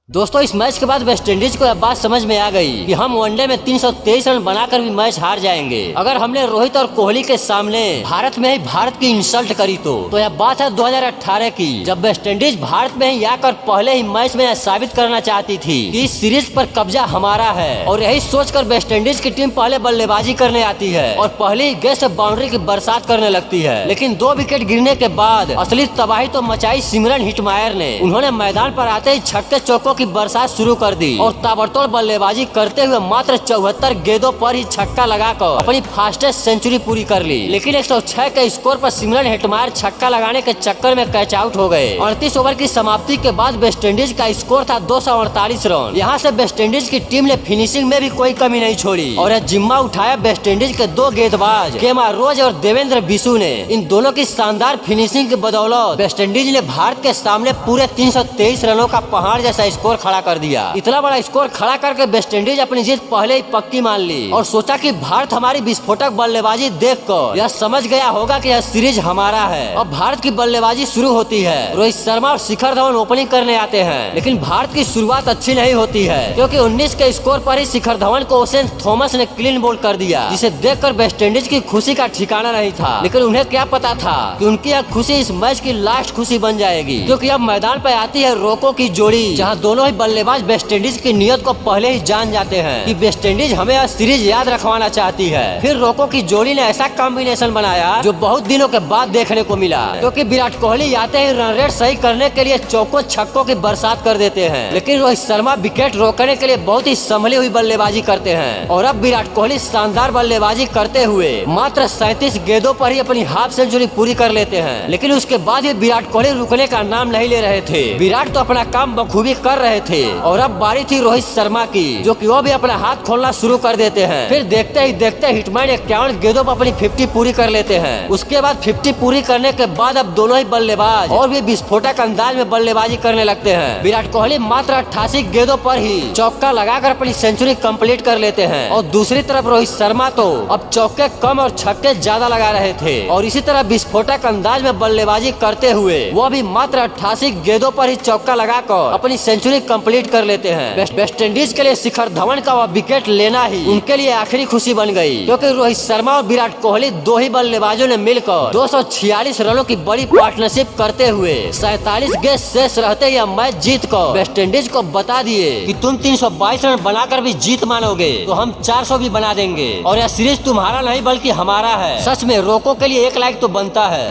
दोस्तों इस मैच के बाद वेस्टइंडीज को यह बात समझ में आ गई कि हम वनडे में 323 रन बनाकर भी मैच हार जाएंगे। अगर हमने रोहित और कोहली के सामने भारत में ही भारत की इंसल्ट करी तो यह बात है 2018 की, जब वेस्टइंडीज भारत में ही आकर पहले ही मैच में साबित करना चाहती थी कि इस सीरीज पर कब्जा हमारा है। और यही सोचकर वेस्टइंडीज की टीम पहले बल्लेबाजी करने आती है और पहले ही गेंद से बाउंड्री की बरसात करने लगती है। लेकिन 2 विकेट गिरने के बाद असली तबाही तो मचाई सिमरन हिटमायर ने। उन्होंने मैदान पर आते ही छक्के चौकों की बरसात शुरू कर दी और ताबड़तोड़ बल्लेबाजी करते हुए मात्र 74 गेंदों पर ही छक्का लगाकर अपनी फास्टेस्ट सेंचुरी पूरी कर ली। लेकिन 106 के स्कोर पर सिमरन हिटमायर छक्का लगाने के चक्कर में कैच आउट हो गए। 38 ओवर की समाप्ति के बाद वेस्टइंडीज का स्कोर था 248 रन। यहाँ से वेस्टइंडीज की टीम ने फिनिशिंग में भी कोई कमी नहीं छोड़ी और यह जिम्मा उठाया वेस्टइंडीज के 2 गेंदबाज केमा रोज और देवेंद्र बिशु ने। इन दोनों की शानदार फिनिशिंग की बदौलत वेस्टइंडीज ने भारत के सामने पूरे 323 रनों का पहाड़ जैसा स्कोर खड़ा कर दिया। इतना बड़ा स्कोर खड़ा करके वेस्टइंडीज अपनी जीत पहले ही पक्की मान ली और सोचा कि भारत हमारी विस्फोटक बल्लेबाजी देखकर यह समझ गया होगा कि यह सीरीज हमारा है। अब भारत की बल्लेबाजी शुरू होती है। रोहित शर्मा और शिखर धवन ओपनिंग करने आते हैं, लेकिन भारत की शुरुआत अच्छी नहीं होती है क्योंकि 19 के स्कोर पर ही शिखर धवन को ओशेन थॉमस ने क्लीन बोल्ड कर दिया, जिसे देखकर वेस्टइंडीज की खुशी का ठिकाना नहीं था। लेकिन उन्हें क्या पता था कि उनकी यह खुशी इस मैच की लास्ट खुशी बन जाएगी, क्योंकि अब मैदान पर आती है रोको की जोड़ी, जहां दोनों ही बल्लेबाज वेस्टइंडीज की नियत को पहले ही जान जाते हैं कि वेस्टइंडीज हमें यह सीरीज याद रखवाना चाहती है। फिर रोको की जोड़ी ने ऐसा कॉम्बिनेशन बनाया जो बहुत दिनों के बाद देखने को मिला, क्योंकि विराट कोहली आते ही रन रेट सही करने के लिए चौकों छक्कों की बरसात कर देते हैं, लेकिन रोहित शर्मा विकेट रोकने के लिए बहुत ही संभली हुई बल्लेबाजी करते हैं। और अब विराट कोहली शानदार बल्लेबाजी करते हुए मात्र 37 गेंदों पर ही अपनी हाफ सेंचुरी पूरी कर लेते हैं। लेकिन उसके बाद भी विराट कोहली रुकने का नाम नहीं ले रहे थे। विराट तो अपना काम बखूबी कर रहे थे और अब बारी थी रोहित शर्मा की, जो कि वो भी अपना हाथ खोलना शुरू कर देते हैं। फिर देखते ही देखते हिटमैन 51 गेंदों पर अपनी 50 पूरी कर लेते हैं। उसके बाद 50 पूरी करने के बाद अब दोनों ही बल्लेबाज और भी विस्फोटक अंदाज में बल्लेबाजी करने लगते हैं। विराट कोहली मात्र 88 गेंदों पर ही चौका लगाकर अपनी सेंचुरी कंप्लीट कर लेते हैं और दूसरी तरफ रोहित शर्मा तो अब चौके कम और छक्के ज्यादा लगा रहे थे और इसी तरह विस्फोटक अंदाज में बल्लेबाजी करते हुए वो भी मात्र 88 गेंदों पर ही चौका लगाकर अपनी सेंचुरी कंप्लीट कर लेते हैं। वेस्टइंडीज के लिए शिखर धवन का वह विकेट लेना ही उनके लिए आखिरी खुशी बन गई, क्योंकि रोहित शर्मा और विराट कोहली 2 ही बल्लेबाजों ने मिलकर 246 रनों की बड़ी पार्टनरशिप करते हुए 47 गेंद शेष रहते यह मैच जीत कर वेस्टइंडीज को बता दिए कि तुम 322 रन बनाकर भी जीत मानोगे तो हम 400 भी बना देंगे और यह सीरीज तुम्हारा नहीं बल्कि हमारा है। सच में रोको के लिए 1 लाइक तो बनता है।